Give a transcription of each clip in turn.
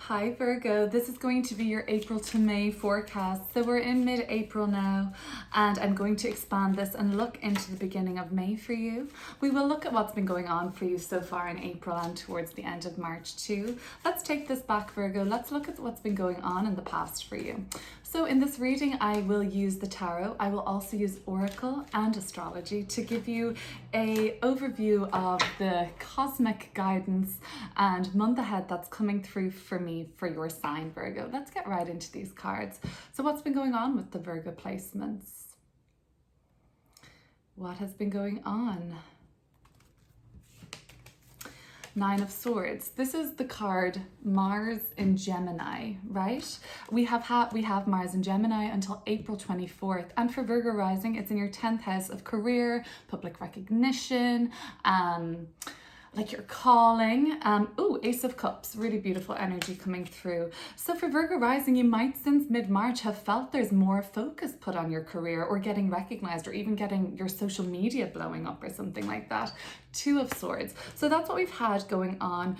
Hi Virgo, this is going to be your April to May forecast. So we're in mid-April now and I'm going to expand this and look into the beginning of May for you. We will look at what's been going on for you so far in April and towards the end of March too. Let's take this back, Virgo. Let's look at what's been going on in the past for you. So in this reading, I will use the tarot. I will also use Oracle and Astrology to give you an overview of the cosmic guidance and month ahead that's coming through for me for your sign, Virgo. Let's get right into these cards. So what's been going on with the Virgo placements? What has been going on? Nine of Swords. This is the card Mars in Gemini, right? We have Mars in Gemini until April 24th. And for Virgo Rising, it's in your 10th house of career, public recognition, like your calling. Ace of Cups, really beautiful energy coming through. So for Virgo Rising, you might since mid-March have felt there's more focus put on your career or getting recognized or even getting your social media blowing up or something like that. Two of Swords. So that's what we've had going on.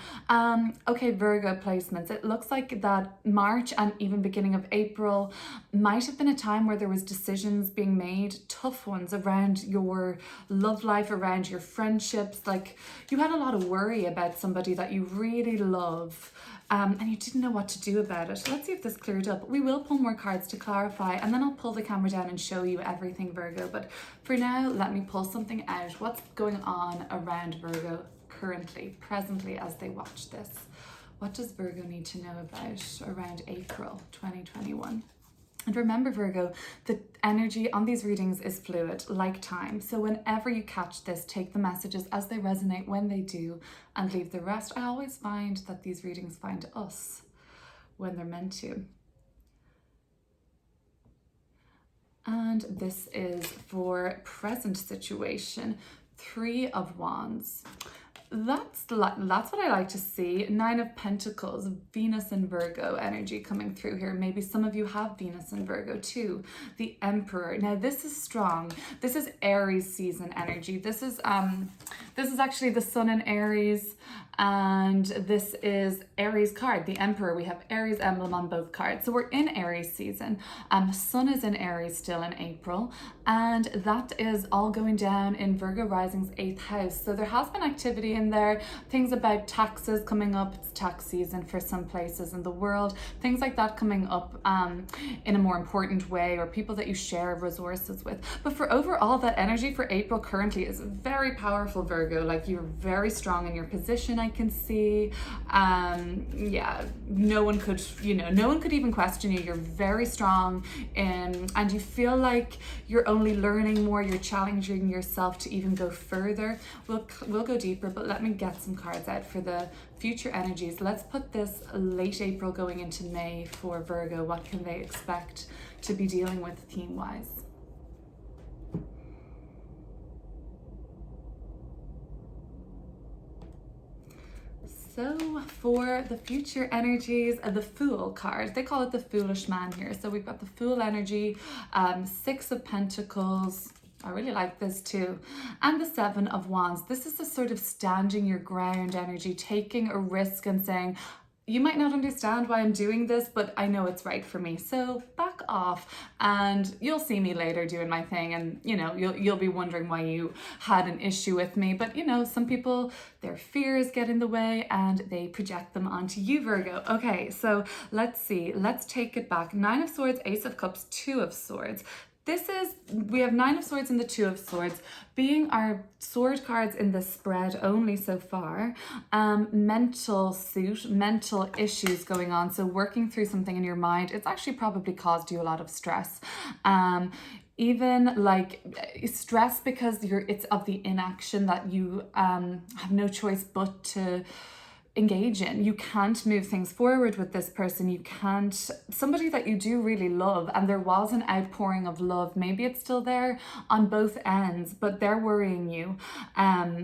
Okay, Virgo placements. It looks like that March and even beginning of April might have been a time where there was decisions being made, tough ones around your love life, around your friendships. Like you had a lot of worry about somebody that you really love and you didn't know what to do about it. Let's see if this cleared up. We will pull more cards to clarify and then I'll pull the camera down and show you everything, Virgo. But for now, let me pull something out. What's going on around Virgo currently, presently as they watch this? What does Virgo need to know about around April 2021? And remember, Virgo, the energy on these readings is fluid, like time. So whenever you catch this, take the messages as they resonate when they do and leave the rest. I always find that these readings find us when they're meant to. And this is for present situation, Three of Wands. That's what I like to see. Nine of Pentacles, Venus and Virgo energy coming through here. Maybe some of you have Venus and Virgo too. The Emperor. Now this is strong. This is Aries season energy. This is actually the Sun in Aries, and this is Aries card, the Emperor. We have Aries emblem on both cards. So we're in Aries season. Sun is in Aries still in April, and that is all going down in Virgo Rising's 8th house. So there has been activity in there, things about taxes coming up. It's tax season for some places in the world, things like that coming up in a more important way, or people that you share resources with. But for overall, that energy for April currently is very powerful, Virgo. Like you're very strong in your position, I can see. Yeah, no one could even question you. You're very strong and you feel like you're only learning more, you're challenging yourself to even go further. We'll go deeper, but let me get some cards out for the future energies. Let's put this late April going into May for Virgo. What can they expect to be dealing with theme-wise? So for the future energies, the Fool card, they call it the Foolish Man here. So we've got the Fool energy, Six of Pentacles. I really like this too. And the Seven of Wands. This is the sort of standing your ground energy, taking a risk and saying, you might not understand why I'm doing this, but I know it's right for me. So back off and you'll see me later doing my thing. And you'll be wondering why you had an issue with me. But some people, their fears get in the way and they project them onto you, Virgo. Okay, so let's see. Let's take it back. Nine of Swords, Ace of Cups, Two of Swords. We have Nine of Swords and the Two of Swords being our sword cards in the spread only so far. Mental issues going on. So working through something in your mind, it's actually probably caused you a lot of stress. Even like stress because it's of the inaction that you have no choice but to engage in. You can't move things forward with this person. You can't, somebody that you do really love, and there was an outpouring of love. Maybe it's still there on both ends, but they're worrying you,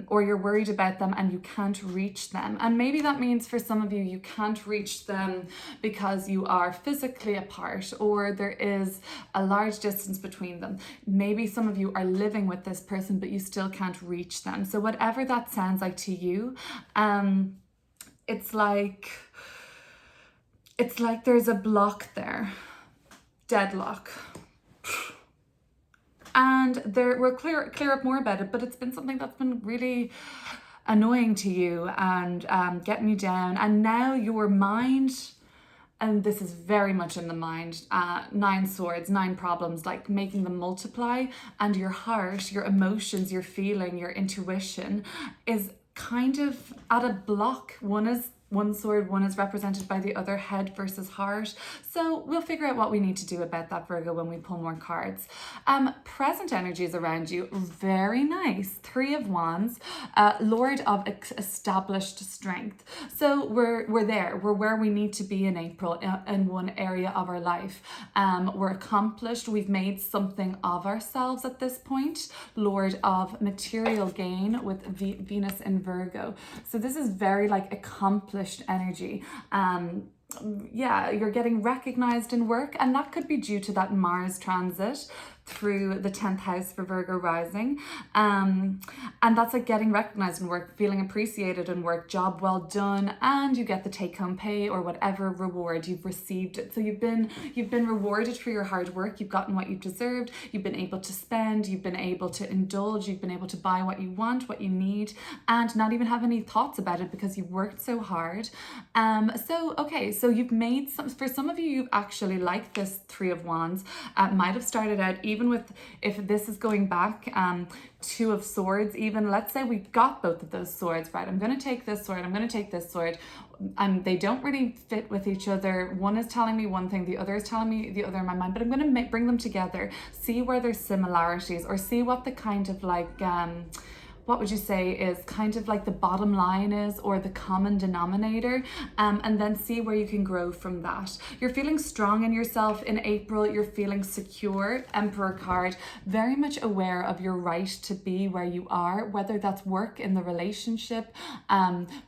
or you're worried about them and you can't reach them. And maybe that means for some of you, you can't reach them because you are physically apart or there is a large distance between them. Maybe some of you are living with this person, but you still can't reach them. So whatever that sounds like to you, it's like it's like there's a block there, deadlock. And we'll clear up more about it, but it's been something that's been really annoying to you and getting you down. And now your mind, and this is very much in the mind, 9 swords, 9 problems, like making them multiply, and your heart, your emotions, your feeling, your intuition is kind of at a block. One is one sword, one is represented by the other, head versus heart. So we'll figure out what we need to do about that, Virgo, when we pull more cards. Present energies around you, very nice. 3 of Wands, Lord of established strength. So we're there. We're where we need to be in April in one area of our life. We're accomplished. We've made something of ourselves at this point. Lord of material gain with Venus in Virgo. So this is very like accomplished energy. Yeah, you're getting recognized in work, and that could be due to that Mars transit through the 10th house for Virgo rising. And that's like getting recognized in work, feeling appreciated in work, job well done, and you get the take-home pay or whatever reward you've received it. So you've been rewarded for your hard work, you've gotten what you've deserved, you've been able to spend, you've been able to indulge, you've been able to buy what you want, what you need, and not even have any thoughts about it because you've worked so hard. So you've made some, for some of you, you've actually, like this 3 of Wands, might have started out, even with, if this is going back, 2 of Swords, even, let's say we got both of those swords, right? I'm going to take this sword, I'm going to take this sword. They don't really fit with each other. One is telling me one thing, the other is telling me the other in my mind, but I'm going to bring them together, see where there's similarities, or see what the kind of like, what would you say is kind of like the bottom line is, or the common denominator, and then see where you can grow from that. You're feeling strong in yourself in April. You're feeling secure. Emperor card, very much aware of your right to be where you are, whether that's work, in the relationship,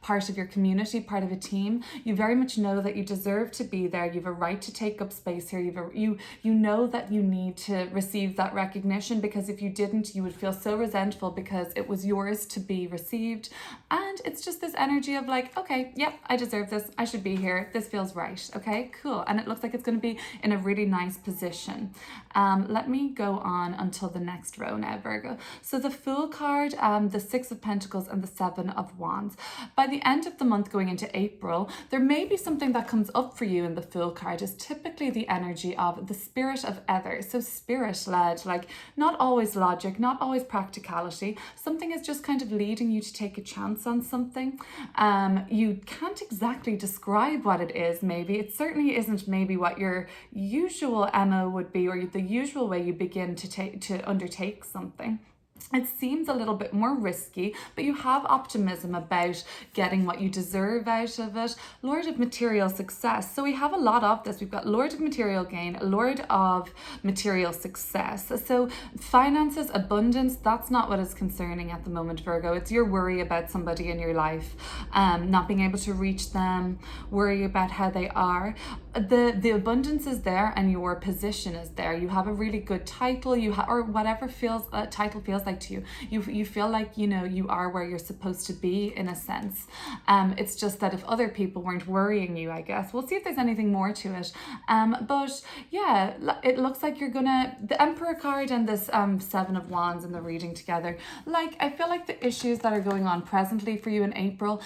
part of your community, part of a team. You very much know that you deserve to be there. You have a right to take up space here. You know that you need to receive that recognition, because if you didn't, you would feel so resentful because it was yours to be received. And it's just this energy of like, okay, yep, I deserve this, I should be here, this feels right. Okay, cool. And it looks like it's going to be in a really nice position. Let me go on until the next row now, Virgo. So the Fool card, the 6 of Pentacles, and the 7 of Wands. By the end of the month going into April, there may be something that comes up for you in the Fool card. Is typically the energy of the spirit of others. So spirit led, like not always logic, not always practicality. Something is just kind of leading you to take a chance on something. You can't exactly describe what it is, maybe. It certainly isn't maybe what your usual MO would be, or the usual way you begin to undertake something. It seems a little bit more risky, but you have optimism about getting what you deserve out of it. Lord of material success. So we have a lot of this. We've got Lord of material gain, Lord of material success. So finances, abundance, that's not what is concerning at the moment, Virgo. It's your worry about somebody in your life, not being able to reach them, worry about how they are. The abundance is there, and your position is there. You have a really good title, or whatever title feels like to you. You feel like, you know, you are where you're supposed to be in a sense. It's just that if other people weren't worrying you, I guess. We'll see if there's anything more to it. But yeah, it looks like you're gonna, the Emperor card and this 7 of Wands and the reading together, like I feel like the issues that are going on presently for you in April,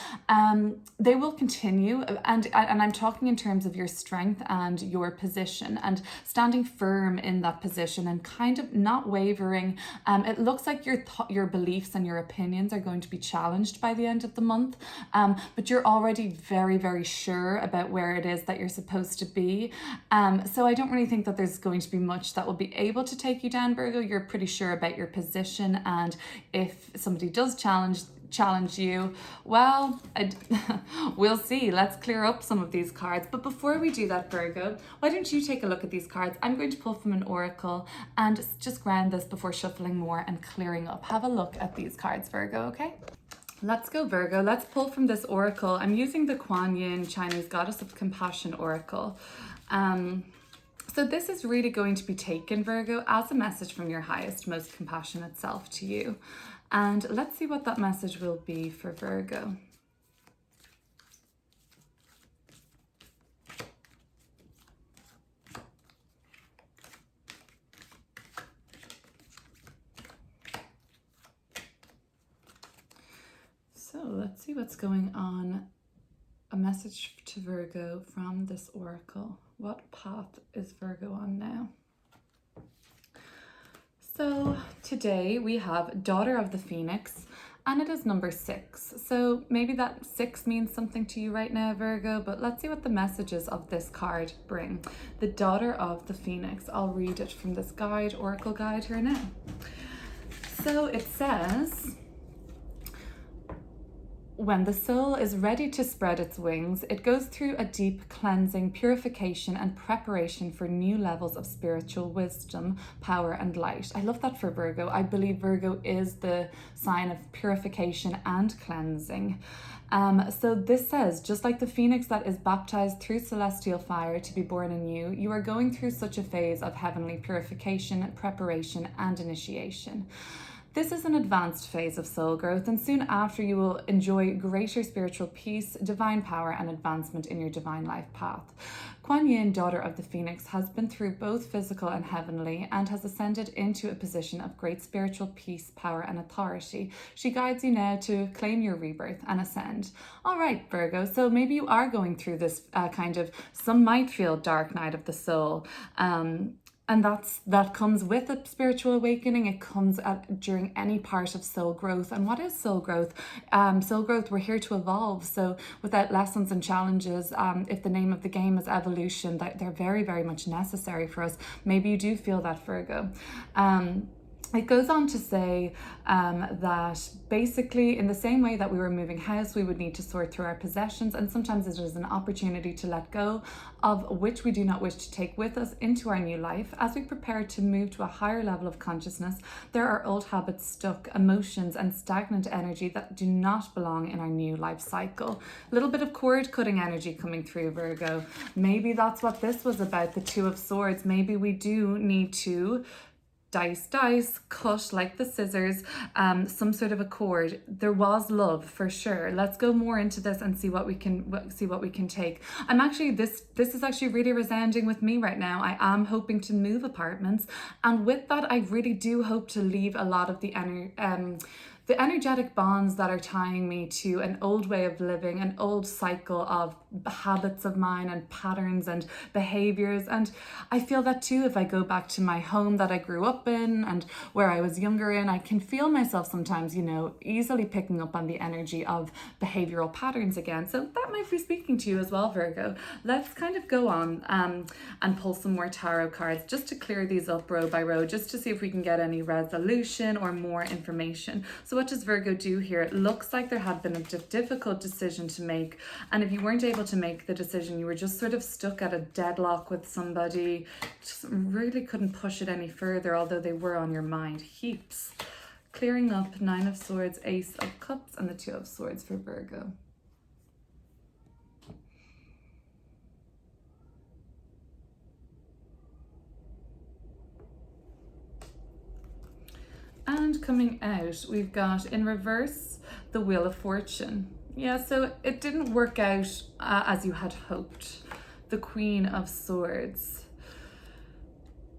they will continue, and I'm talking in terms of your strength and your position, and standing firm in that position and kind of not wavering. It looks like your beliefs and your opinions are going to be challenged by the end of the month, but you're already very, very sure about where it is that you're supposed to be. So I don't really think that there's going to be much that will be able to take you down, Virgo. You're pretty sure about your position, and if somebody does challenge you, well, we'll see. Let's clear up some of these cards. But before we do that, Virgo, why don't you take a look at these cards? I'm going to pull from an oracle and just ground this before shuffling more and clearing up. Have a look at these cards, Virgo, okay? Let's go, Virgo. Let's pull from this oracle. I'm using the Kuan Yin Chinese Goddess of Compassion oracle. So this is really going to be taken, Virgo, as a message from your highest, most compassionate self to you. And let's see what that message will be for Virgo. let's see what's going on. A message to Virgo from this oracle. What path is Virgo on now? So today we have Daughter of the Phoenix, and it is number 6. So maybe that 6 means something to you right now, Virgo, but let's see what the messages of this card bring. The Daughter of the Phoenix. I'll read it from this guide, oracle guide here now. So it says, when the soul is ready to spread its wings, it goes through a deep cleansing, purification, and preparation for new levels of spiritual wisdom, power, and light. I love that for Virgo. I believe Virgo is the sign of purification and cleansing. So this says, just like the phoenix that is baptized through celestial fire to be born anew, you are going through such a phase of heavenly purification, preparation, and initiation. This is an advanced phase of soul growth, and soon after you will enjoy greater spiritual peace, divine power, and advancement in your divine life path. Kuan Yin, Daughter of the Phoenix, has been through both physical and heavenly and has ascended into a position of great spiritual peace, power, and authority. She guides you now to claim your rebirth and ascend. All right, Virgo, so maybe you are going through this some might feel dark night of the soul. And that comes with a spiritual awakening. It comes during any part of soul growth. And what is soul growth? Soul growth, we're here to evolve. So without lessons and challenges, if the name of the game is evolution, they're very, very much necessary for us. Maybe you do feel that, Virgo. It goes on to say that basically in the same way that we were moving house, we would need to sort through our possessions, and sometimes it is an opportunity to let go of which we do not wish to take with us into our new life. As we prepare to move to a higher level of consciousness, there are old habits stuck, emotions, and stagnant energy that do not belong in our new life cycle. A little bit of cord cutting energy coming through, Virgo. Maybe that's what this was about, the Two of Swords. Maybe we do need to dice, cut like the scissors, some sort of a cord. There was love for sure. Let's go more into this and see what we can take. I'm actually, this is actually really resounding with me right now. I am hoping to move apartments, and with that I really do hope to leave a lot of the energetic bonds that are tying me to an old way of living, an old cycle of habits of mine and patterns and behaviors. And I feel that too if I go back to my home that I grew up in and where I was younger in, I can feel myself sometimes, easily picking up on the energy of behavioral patterns again. So that might be speaking to you as well, Virgo. Let's kind of go on and pull some more tarot cards just to clear these up row by row, just to see if we can get any resolution or more information. So what does Virgo do here? It looks like there had been a difficult decision to make, and if you weren't able to make the decision, you were just sort of stuck at a deadlock with somebody, just really couldn't push it any further, although they were on your mind heaps. Clearing up, Nine of Swords, Ace of Cups, and the Two of Swords for Virgo. And coming out, we've got in reverse, the Wheel of Fortune. Yeah, so it didn't work out as you had hoped. The Queen of Swords.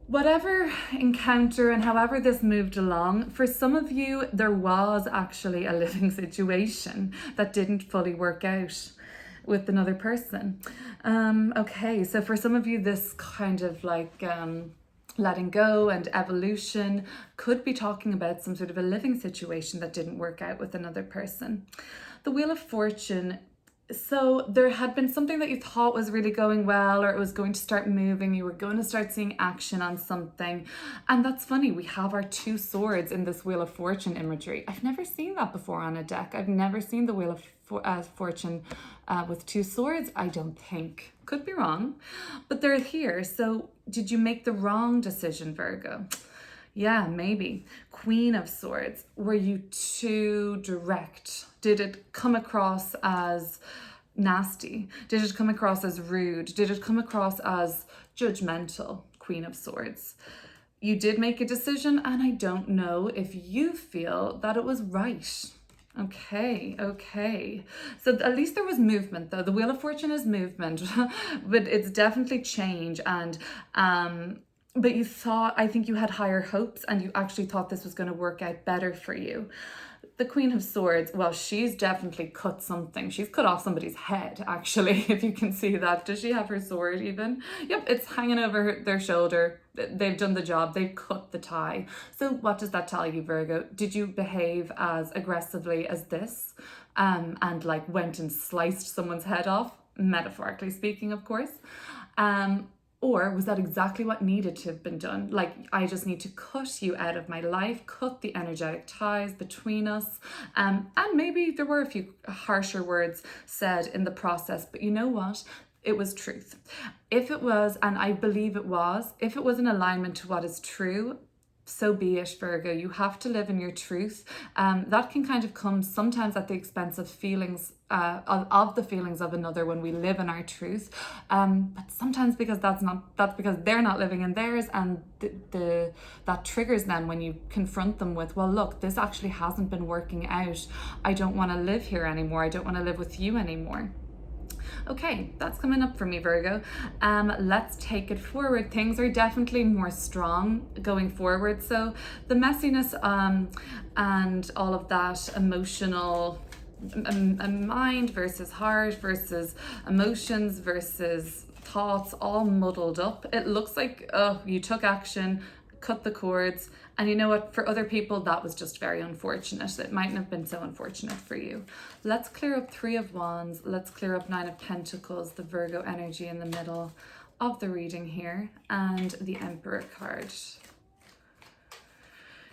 Whatever encounter and however this moved along, for some of you, there was actually a living situation that didn't fully work out with another person. Okay, so for some of you, this kind of letting go and evolution could be talking about some sort of a living situation that didn't work out with another person. The Wheel of Fortune, so there had been something that you thought was really going well, or it was going to start moving, you were going to start seeing action on something. And that's funny, we have our two swords in this Wheel of Fortune imagery. I've never seen that before on a deck. I've never seen the Wheel of Fortune with two swords, I don't think. Could be wrong, but they're here. So did you make the wrong decision, Virgo? Yeah, maybe. Queen of Swords, were you too direct? Did it come across as nasty? Did it come across as rude? Did it come across as judgmental? Queen of Swords. You did make a decision, and I don't know if you feel that it was right. Okay. So at least there was movement though. The Wheel of Fortune is movement, but it's definitely change. And but I think you had higher hopes, and you actually thought this was going to work out better for you. the Queen of Swords, well, she's definitely cut something. She's cut off somebody's head, actually, if you can see that. Does she have her sword even? Yep, it's hanging over their shoulder. They've done the job. They've cut the tie. So what does that tell you, Virgo? Did you behave as aggressively as this and like went and sliced someone's head off? Metaphorically speaking, of course. Or was that exactly what needed to have been done? Like, I just need to cut you out of my life, cut the energetic ties between us. And maybe there were a few harsher words said in the process, but you know what? It was truth. If it was, and I believe it was, if it was in alignment to what is true, so be it, Virgo. You have to live in your truth. That can kind of come sometimes at the expense of feelings, of the feelings of another when we live in our truth. But sometimes because that's because they're not living in theirs, and that triggers them when you confront them with, well, look, this actually hasn't been working out. I don't want to live here anymore. I don't want to live with you anymore. Okay, that's coming up for me, Virgo. Let's take it forward. Things are definitely more strong going forward. So the messiness and all of that emotional, mind versus heart versus emotions versus thoughts, all muddled up. It looks like, oh, you took action, cut the cords. And you know what, for other people, that was just very unfortunate. It mightn't have been so unfortunate for you. Let's clear up 3 of Wands. Let's clear up 9 of Pentacles, the Virgo energy in the middle of the reading here, and the Emperor card.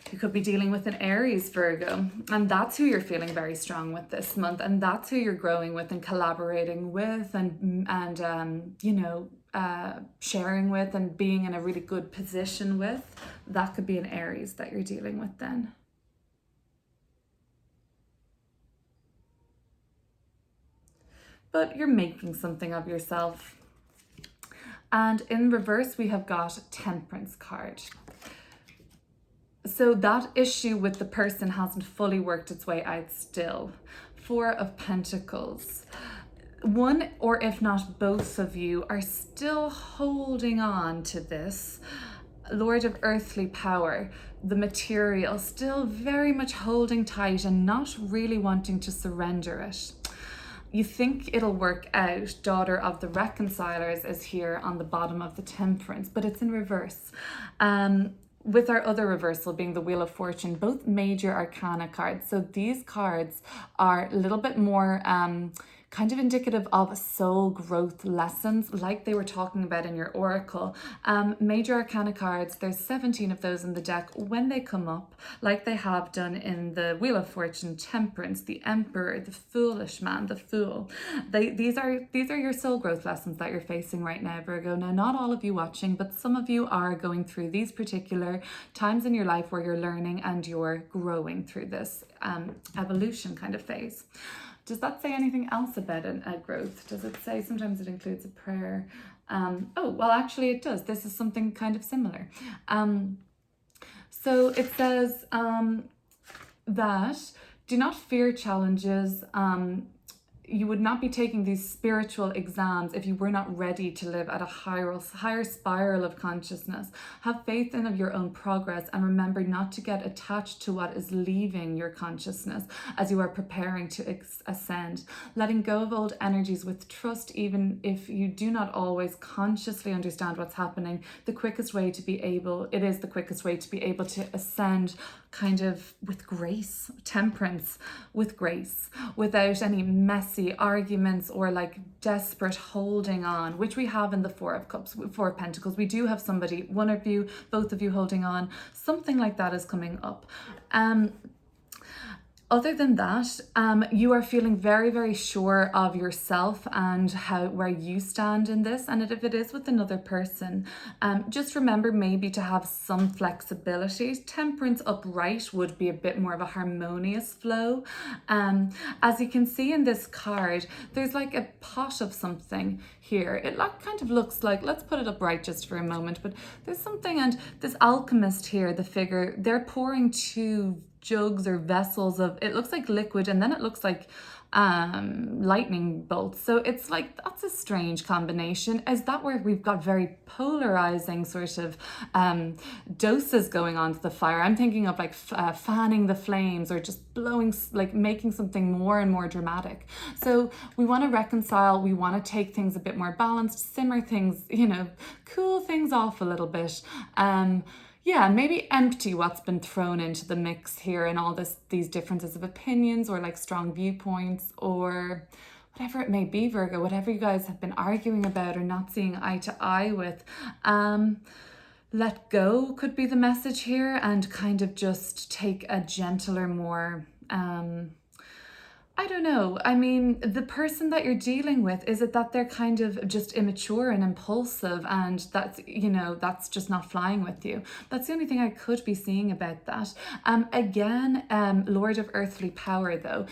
You could be dealing with an Aries, Virgo, and that's who you're feeling very strong with this month, and that's who you're growing with and collaborating with and you know, sharing with and being in a really good position with. That could be an Aries that you're dealing with then. But you're making something of yourself. And in reverse, we have got Temperance card. So that issue with the person hasn't fully worked its way out still. 4 of Pentacles. One, or if not both of you, are still holding on to this. Lord of earthly power, the material, still very much holding tight and not really wanting to surrender it. You think it'll work out. Daughter of the Reconcilers is here on the bottom of the Temperance, but it's in reverse. With our other reversal being the Wheel of Fortune, both major arcana cards. So these cards are a little bit more kind of indicative of soul growth lessons, like they were talking about in your oracle. Major arcana cards, there's 17 of those in the deck. When they come up, like they have done in the Wheel of Fortune, Temperance, the Emperor, the Foolish Man, the Fool, these are your soul growth lessons that you're facing right now, Virgo. Now, not all of you watching, but some of you are going through these particular times in your life where you're learning and you're growing through this evolution kind of phase. Does that say anything else about a growth? Does it say sometimes it includes a prayer? Oh, well, actually it does. This is something kind of similar. So it says that do not fear challenges. You would not be taking these spiritual exams if you were not ready to live at a higher spiral of consciousness. Have faith in your own progress and remember not to get attached to what is leaving your consciousness as you are preparing to ascend. Letting go of old energies with trust, even if you do not always consciously understand what's happening, it is the quickest way to be able to ascend kind of with grace, temperance, with grace, without any messy arguments or like desperate holding on, which we have in the 4 of Cups, 4 of Pentacles. We do have somebody, one of you, both of you holding on. Something like that is coming up. Other than that, you are feeling very, very sure of yourself and where you stand in this. And if it is with another person, just remember maybe to have some flexibility. Temperance upright would be a bit more of a harmonious flow. As you can see in this card, there's like a pot of something here. It kind of looks like, let's put it upright just for a moment, but there's something, and this alchemist here, the figure, they're pouring 2 jugs or vessels of, it looks like liquid, and then it looks like lightning bolts. So it's like, that's a strange combination. Is that where we've got very polarizing sort of doses going on to the fire? I'm thinking of like fanning the flames, or just blowing, like making something more and more dramatic. So we want to reconcile, we want to take things a bit more balanced, simmer things, you know, cool things off a little bit. Yeah, maybe empty what's been thrown into the mix here, and all these differences of opinions, or like strong viewpoints, or whatever it may be, Virgo, whatever you guys have been arguing about or not seeing eye to eye with. Let go could be the message here, and kind of just take a gentler, more I don't know. I mean, the person that you're dealing with, is it that they're kind of just immature and impulsive, and that's, you know, that's just not flying with you? That's the only thing I could be seeing about that. Again, Lord of Earthly Power though,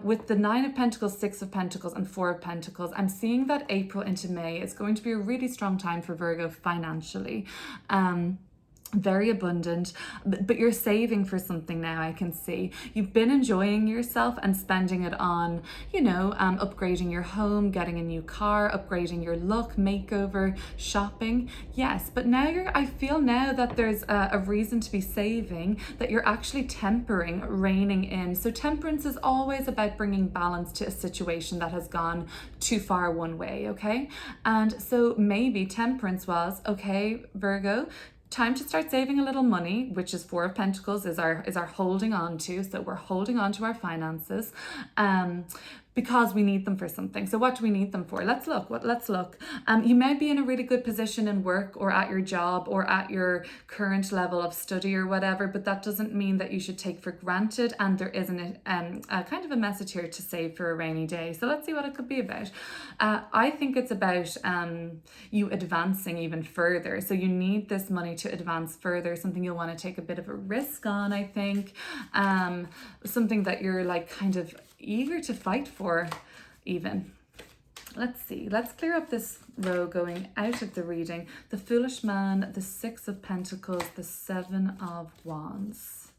with the 9 of Pentacles, 6 of Pentacles, and 4 of Pentacles, I'm seeing that April into May is going to be a really strong time for Virgo financially. Very abundant, but you're saving for something now. I can see you've been enjoying yourself and spending it on, you know, upgrading your home, getting a new car, upgrading your look, makeover, shopping. Yes, but now I feel now that there's a reason to be saving, that you're actually tempering, reining in. So temperance is always about bringing balance to a situation that has gone too far one way, okay? And so maybe temperance was, okay, Virgo, time to start saving a little money, which is 4 of Pentacles is our holding on to. So we're holding on to our finances because we need them for something. So what do we need them for? Let's look. You may be in a really good position in work, or at your job, or at your current level of study or whatever, but that doesn't mean that you should take for granted. And there isn't a kind of a message here to save for a rainy day. So let's see what it could be about. I think it's about you advancing even further. So you need this money to advance further, something you'll want to take a bit of a risk on, I think. Something that you're like kind of eager to fight for even. Let's see. Let's clear up this row going out of the reading. The Foolish Man, the 6 of Pentacles, the 7 of Wands.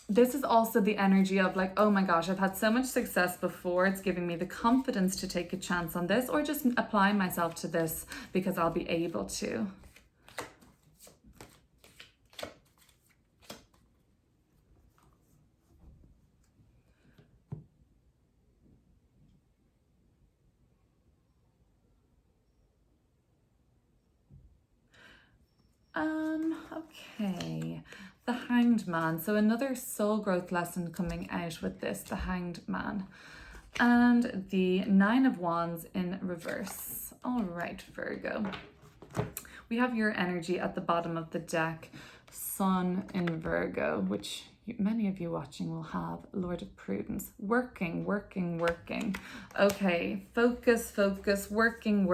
This is also the energy of like, oh my gosh, I've had so much success before. It's giving me the confidence to take a chance on this, or just apply myself to this because I'll be able to. Okay, the Hanged Man. So another soul growth lesson coming out with this, the Hanged Man. And the 9 of Wands in reverse. All right, Virgo. We have your energy at the bottom of the deck. Sun in Virgo, which many of you watching will have. Lord of Prudence. Working. Okay, focus, working.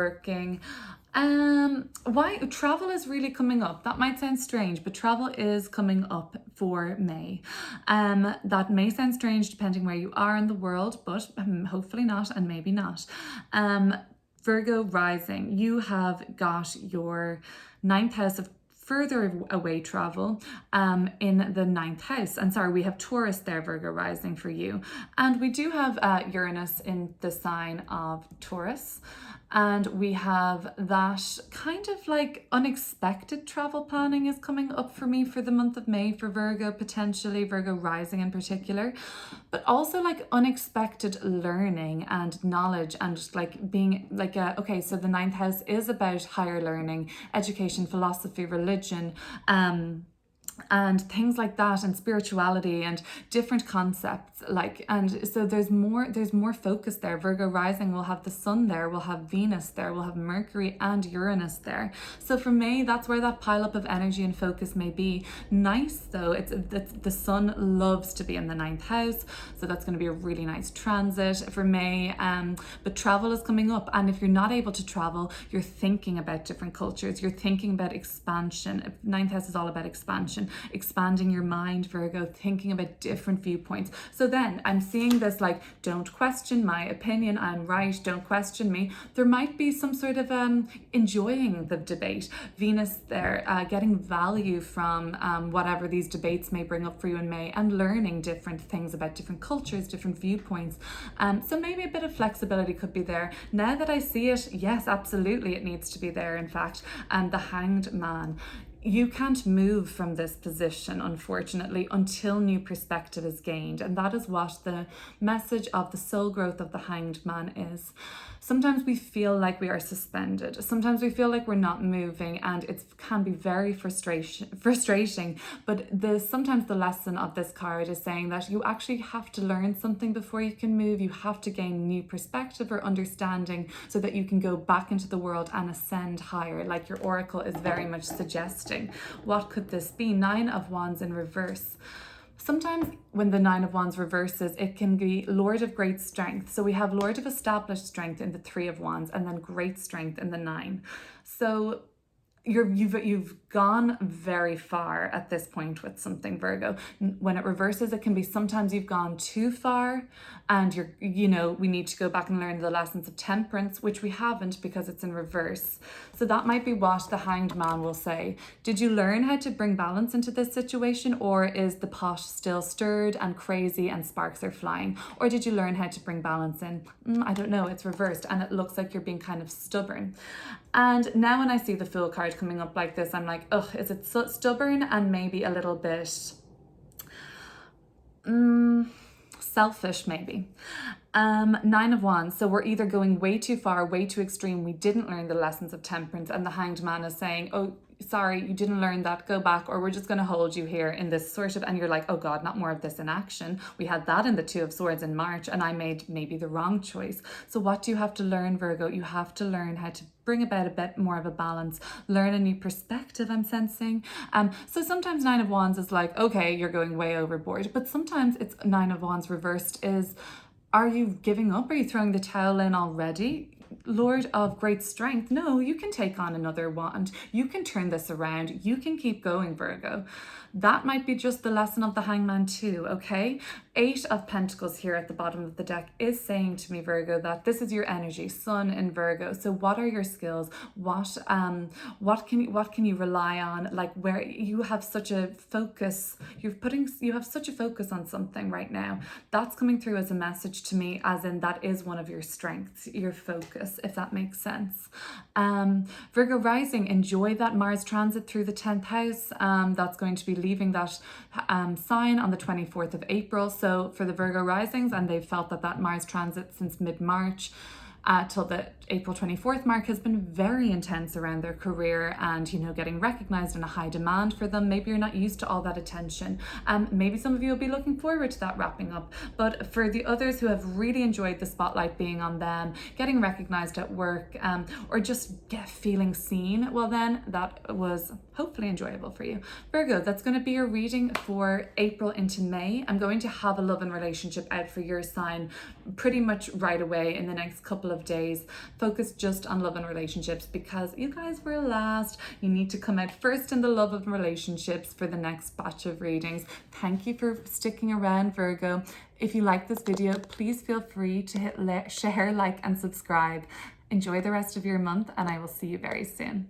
Why travel is really coming up. That might sound strange, but travel is coming up for May. That may sound strange depending where you are in the world, but hopefully not, and maybe not. Virgo Rising, you have got your 9th house of further away travel in the 9th house. And sorry, we have Taurus there, Virgo Rising for you. And we do have Uranus in the sign of Taurus. And we have that kind of like unexpected travel planning is coming up for me for the month of May for Virgo, potentially Virgo Rising in particular, but also like unexpected learning and knowledge, and just like being like, okay, so the 9th house is about higher learning, education, philosophy, religion, and things like that, and spirituality and different concepts, like, and so there's more focus there. Virgo Rising will have the Sun there, we'll have Venus there, we'll have Mercury and Uranus there. So for May, that's where that pile up of energy and focus may be. Nice though, it's the Sun loves to be in the 9th house, so that's going to be a really nice transit for May. But travel is coming up, and if you're not able to travel, you're thinking about different cultures, you're thinking about expansion. 9th house is all about expansion. situation, expanding your mind, Virgo, thinking about different viewpoints. So then I'm seeing this like, don't question my opinion, I'm right, don't question me. There might be some sort of enjoying the debate. Venus there, getting value from whatever these debates may bring up for you in May, and learning different things about different cultures, different viewpoints. So maybe a bit of flexibility could be there. Now that I see it, yes, absolutely, it needs to be there, in fact. And the Hanged Man. You can't move from this position, unfortunately, until new perspective is gained. And that is what the message of the soul growth of the Hanged Man is. Sometimes we feel like we are suspended. Sometimes we feel like we're not moving, and it can be very frustrating. But sometimes the lesson of this card is saying that you actually have to learn something before you can move. You have to gain new perspective or understanding so that you can go back into the world and ascend higher, like your oracle is very much suggesting. What could this be? 9 of Wands in reverse. Sometimes when the 9 of Wands reverses, it can be Lord of Great Strength. So we have Lord of Established Strength in the 3 of Wands, and then Great Strength in the 9. So you've gone very far at this point with something, Virgo. When it reverses, it can be sometimes you've gone too far, and we need to go back and learn the lessons of temperance, which we haven't because it's in reverse. So that might be what the Hanged Man will say. Did you learn how to bring balance into this situation, or is the pot still stirred and crazy and sparks are flying? Or did you learn how to bring balance in? I don't know, it's reversed and it looks like you're being kind of stubborn. And now when I see the Fool card coming up like this, I'm like, ugh, is it so stubborn and maybe a little bit selfish maybe. 9 of Wands, so we're either going way too far, way too extreme, we didn't learn the lessons of temperance, and the Hanged Man is saying, oh, sorry, you didn't learn that, go back, or we're just going to hold you here in this sort of, and you're like, oh God, not more of this in action. We had that in the 2 of Swords in March, and I made maybe the wrong choice. So what do you have to learn, Virgo? You have to learn how to bring about a bit more of a balance, learn a new perspective, I'm sensing. So sometimes 9 of Wands is like, okay, you're going way overboard, but sometimes it's 9 of Wands reversed is, are you giving up? Are you throwing the towel in already? Lord of Great Strength, no, you can take on another wand. You can turn this around. You can keep going, Virgo. That might be just the lesson of the Hangman too, okay? 8 of Pentacles here at the bottom of the deck is saying to me, Virgo, that this is your energy, Sun in Virgo. So what are your skills? What can you rely on? Like, where you have such a focus, you have such a focus on something right now. That's coming through as a message to me, as in that is one of your strengths, your focus, if that makes sense. Virgo Rising, enjoy that Mars transit through the 10th house. That's going to be leaving that sign on the 24th of April. So for the Virgo Risings, and they've felt that Mars transit since mid-March till the April 24th mark has been very intense around their career, and getting recognized and a high demand for them. Maybe you're not used to all that attention. Maybe some of you will be looking forward to that wrapping up, but for the others who have really enjoyed the spotlight being on them, getting recognized at work, or just feeling seen, well then that was hopefully enjoyable for you. Virgo, that's going to be your reading for April into May. I'm going to have a love and relationship out for your sign pretty much right away in the next couple of days. Focus just on love and relationships because you guys were last. You need to come out first in the love of relationships for the next batch of readings. Thank you for sticking around, Virgo. If you like this video, please feel free to hit share, like, and subscribe. Enjoy the rest of your month, and I will see you very soon.